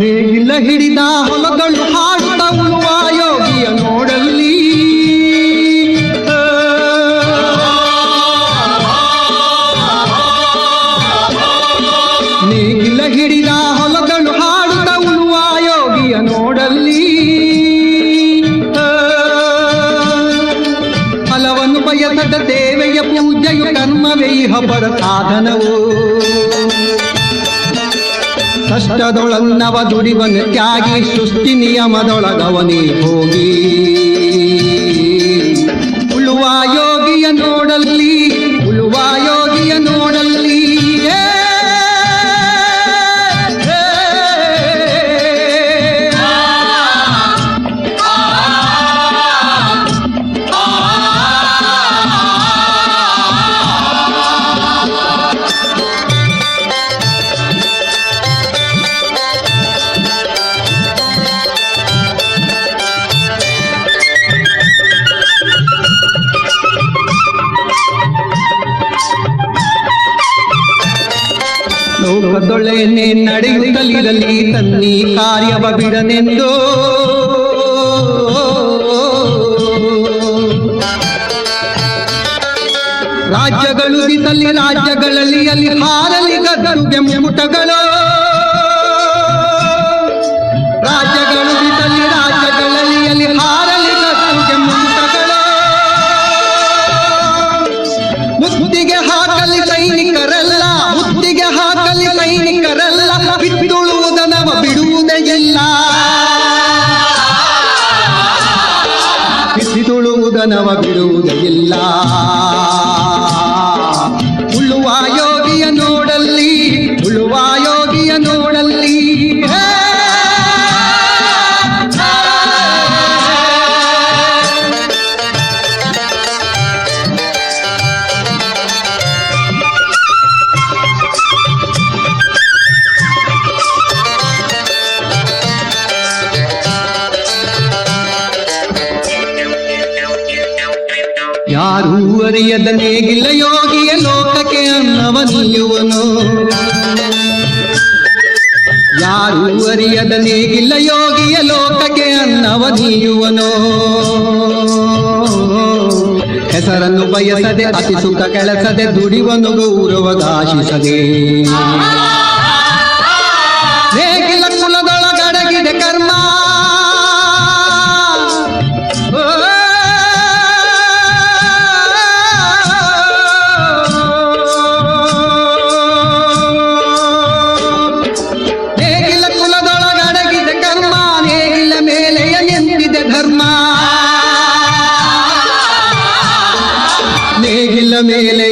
ನೇಗಿಲ ಹಿಡಿದ ಹೊಲಗಳು ಹಾಡುತ್ತ ಉಳುವ ಯೋಗಿಯ ನೋಡಲ್ಲಿ, ನೇಗಿಲ ಹಿಡಿದ ಹೊಲಗಳು ಹಾಡುತ್ತ ಉಳುವ ಯೋಗಿಯ ನೋಡಲ್ಲಿ, ಫಲವನ್ನು ಬಯಸದ ದೇವೆಯ ಪೂಜೆಯು ಕರ್ಮವೇ ಹಬ್ಬರ ಸಾಧನವು. ಕಷ್ಟದೊಳನ್ನವ ದುಡಿವನು ತ್ಯಾಗಿ ಸೃಷ್ಟಿ ನಿಯಮದೊಳಗವನೇ ಹೋಗಿ, ಉಳುವ ಯೋಗಿಯ ನೋಡಲ್ಲಿ, ಉಳುವ ಯೋಗಿಯ ನೋಡಲ್ಲಿ. ಲೋಕದೊಳೆನೆ ನಡೆಯುತ್ತಲಿರಲಿ ತನ್ನಿ ಕಾರ್ಯವ ಬಿಡನೆಂದು, ರಾಜ್ಯಗಳು ದಿಸಲಿ ರಾಜ್ಯಗಳಲ್ಲಿ ಅಲ್ಲಿ ಹಾರಲಿ ಗದ್ದುಗೆ ಮುಟಗಳು, ರಾಜ್ಯಗಳು ದಿಸಲಿ ರಾಜ್ಯಗಳಲ್ಲಿ ಅಲ್ಲಿ ಹಾರಲಿ ಗದ್ದುಗೆ ಮುಟಗಳು, ಮುತ್ತಿಗೆ ಹಾಕಲಿ ಸೈನಿಕರೆಲ್ಲ, ಮುತ್ತಿಗೆ ಹಾಕಲಿ ಸೈನಿಕರೆಲ್ಲ, ಬಿತ್ತುಳುವುದನವ ಬಿಡುವುದೇ ಇಲ್ಲ, ಬಿತ್ತುಳುವುದನವ ಬಿಡುವುದೇ ಇಲ್ಲ. ಉಳುವ ಯೋಗಿಯ ನೋಡಲ್ಲಿ, ಉಳುವ ಯೋಗಿಯ ನೋಡಲ್ಲಿ. ಯಾರೂ ಅರಿಯದ ನೇಗಿಲ ಯೋಗಿಯ ಲೋಕಕ್ಕೆ ಅನ್ನವ ನೀಯುವನು, ಯಾರೂ ಅರಿಯದ ನೇಗಿಲ ಯೋಗಿಯ ಲೋಕಕ್ಕೆ ಅನ್ನವ ನೀಯುವನು. ಹೆಸರನ್ನು ಬಯಸದೆ ಅತಿ ಸುಖ ಕೆಲಸದೆ ದುಡಿವನು ಗೌರವದಾಶಿಸದೆ, ನೇಗಿಲ ಕುಲದೊಳಗಡಗಿದೆ ಕರ್ಮ, ನೇಗಿಲ ಮೇಲೆ